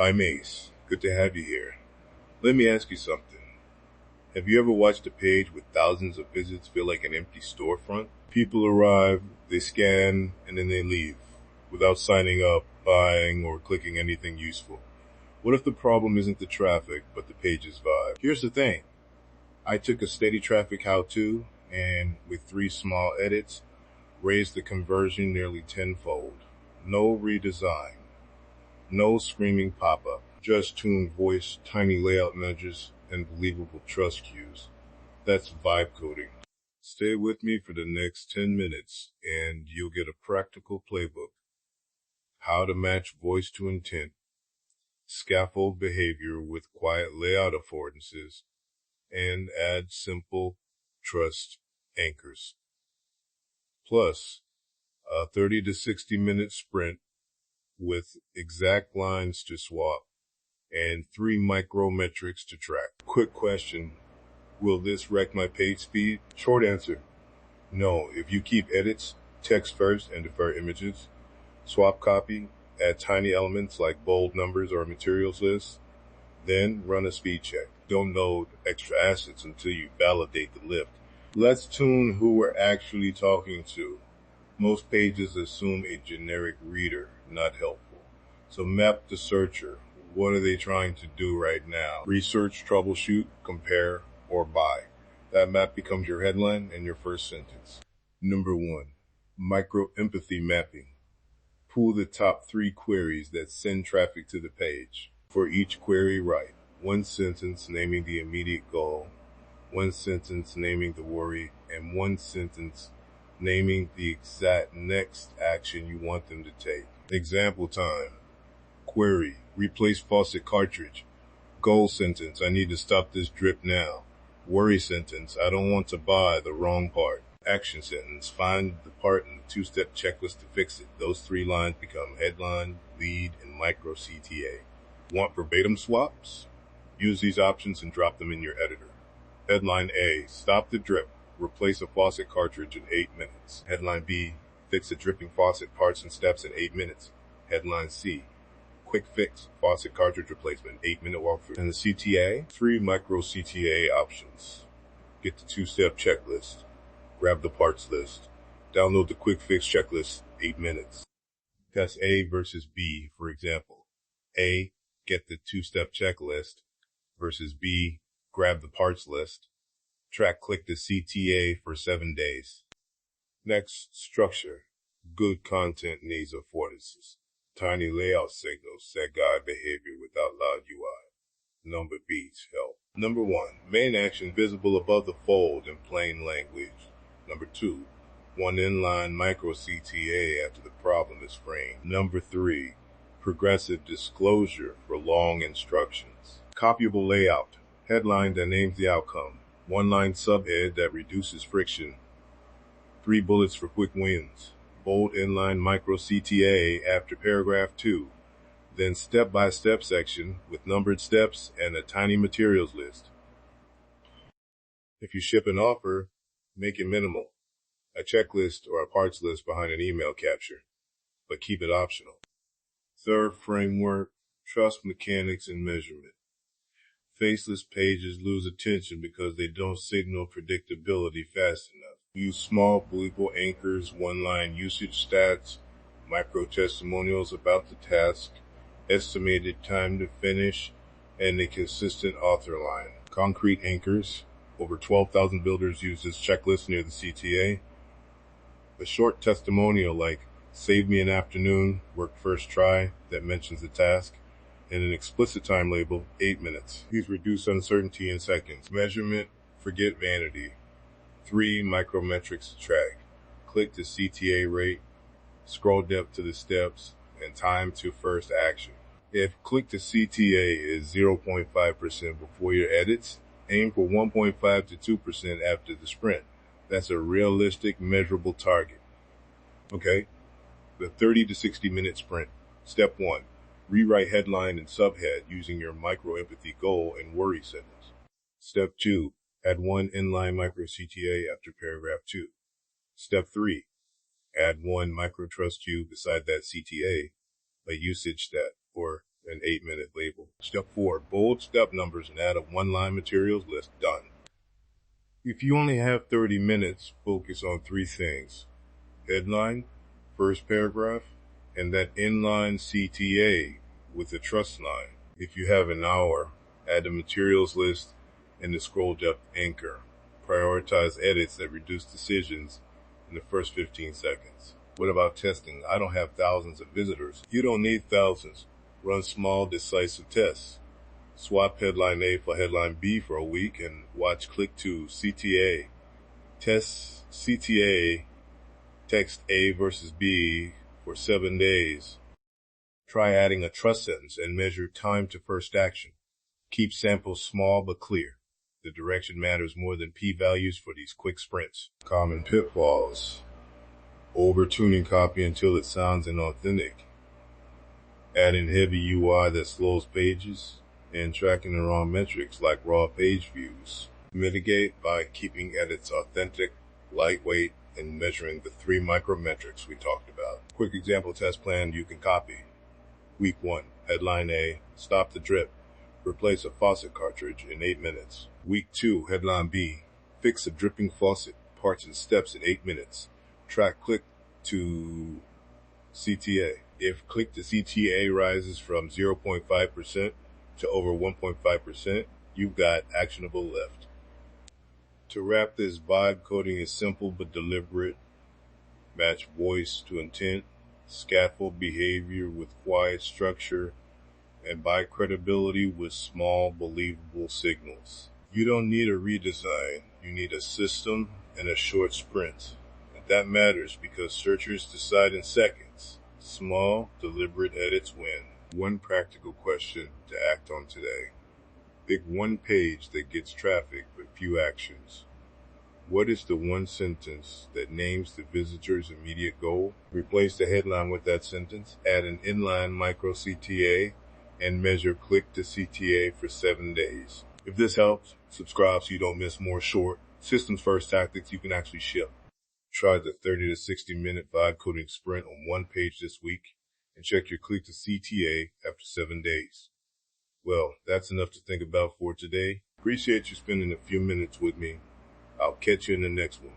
I'm Ace. Good to have you here. Let me ask you something. Have you ever watched a page with thousands of visits feel like an empty storefront? People arrive, they scan, and then they leave without signing up, buying, or clicking anything useful. What if the problem isn't the traffic, but the page's vibe? Here's the thing. I took a steady traffic how-to, and with 3 small edits, raised the conversion nearly tenfold. No redesign. No screaming pop-up. Just tuned voice, tiny layout nudges, and believable trust cues. That's vibe coding. Stay with me for the next 10 minutes, and you'll get a practical playbook. How to match voice to intent, scaffold behavior with quiet layout affordances, and add simple trust anchors. Plus, a 30 to 60-minute sprint with exact lines to swap and 3 micro metrics to track. Quick question. Will this wreck my page speed? Short answer. No. If you keep edits, text first, and defer images, swap copy, add tiny elements like bold numbers or materials lists, then run a speed check. Don't load extra assets until you validate the lift. Let's tune who we're actually talking to. Most pages assume a generic reader, not helpful. So map the searcher. What are they trying to do right now? Research, troubleshoot, compare, or buy. That map becomes your headline and your first sentence. Number 1. Micro-empathy mapping. Pull the top 3 queries that send traffic to the page. For each query, write 1 sentence naming the immediate goal, 1 sentence naming the worry, and 1 sentence naming the exact next action you want them to take. Example time. Query, replace faucet cartridge. Goal sentence, I need to stop this drip now. Worry sentence, I don't want to buy the wrong part. Action sentence, find the part in the 2-step checklist to fix it. Those 3 lines become headline, lead, and micro-CTA. Want verbatim swaps? Use these options and drop them in your editor. Headline A, stop the drip. Replace a faucet cartridge in 8 minutes. Headline B, fix a dripping faucet parts and steps in 8 minutes. Headline C, quick fix, faucet cartridge replacement, 8-minute walkthrough. And the CTA, 3 micro-CTA options. Get the 2-step checklist. Grab the parts list. Download the quick fix checklist, 8 minutes. Test A versus B, for example. A, get the 2-step checklist, versus B, grab the parts list. Click the CTA for 7 days. Next, structure. Good content needs affordances. Tiny layout signals that guide behavior without loud UI. Number beats help. Number 1, main action visible above the fold in plain language. Number 2, 1 inline micro-CTA after the problem is framed. Number 3, progressive disclosure for long instructions. Copyable layout. Headline that names the outcome. 1-line subhead that reduces friction. 3 bullets for quick wins. Bold inline micro-CTA after paragraph 2. Then step-by-step section with numbered steps and a tiny materials list. If you ship an offer, make it minimal. A checklist or a parts list behind an email capture, but keep it optional. Third framework, trust mechanics and measurement. Faceless pages lose attention because they don't signal predictability fast enough. Use small believable anchors, 1-line usage stats, micro testimonials about the task, estimated time to finish, and a consistent author line. Concrete anchors. Over 12,000 builders use this checklist near the CTA. A short testimonial like, save me an afternoon, worked first try, that mentions the task, and an explicit time label, 8 minutes. These reduce uncertainty in seconds. Measurement, forget vanity. 3 micrometrics to track. Click the CTA rate, scroll depth to the steps, and time to first action. If click to CTA is 0.5% before your edits, aim for 1.5 to 2% after the sprint. That's a realistic, measurable target. Okay? The 30 to 60-minute sprint. Step 1. Rewrite headline and subhead using your micro-empathy goal and worry sentence. Step 2. Add 1 inline micro-CTA after paragraph 2. Step 3. Add 1 micro-trust cue beside that CTA, a usage stat, or an 8-minute label. Step 4, bold step numbers and add a one-line materials list. Done. If you only have 30 minutes, focus on 3 things: headline, first paragraph, and that inline CTA with the trust line. If you have an hour, add the materials list and the scroll depth anchor. Prioritize edits that reduce decisions in the first 15 seconds. What about testing? I don't have thousands of visitors. You don't need thousands. Run small, decisive tests. Swap headline A for headline B for a week and watch click to CTA. Test CTA, text A versus B for 7 days. Try adding a trust sentence and measure time to first action. Keep samples small but clear. The direction matters more than p-values for these quick sprints. Common pitfalls: over-tuning copy until it sounds inauthentic, adding heavy UI that slows pages, and tracking the wrong metrics like raw page views. Mitigate by keeping edits authentic, lightweight, and measuring the 3 micrometrics we talked about. Quick example test plan you can copy. Week 1, headline A, stop the drip. Replace a faucet cartridge in 8 minutes. Week 2, headline B, fix a dripping faucet, parts and steps in 8 minutes. Track click to CTA. If click to CTA rises from 0.5% to over 1.5%, you've got actionable left. To wrap this, vibe coding is simple but deliberate. Match voice to intent, scaffold behavior with quiet structure, and buy credibility with small, believable signals. You don't need a redesign. You need a system and a short sprint. And that matters because searchers decide in seconds. Small, deliberate edits win. One practical question to act on today. Pick one page that gets traffic but few actions. What is the one sentence that names the visitor's immediate goal? Replace the headline with that sentence. Add an inline micro-CTA and measure click to CTA for 7 days. If this helps, subscribe so you don't miss more short, systems first tactics you can actually ship. Try the 30 to 60 minute vibe coding sprint on one page this week and check your click to CTA after 7 days. Well, that's enough to think about for today. Appreciate you spending a few minutes with me. I'll catch you in the next one.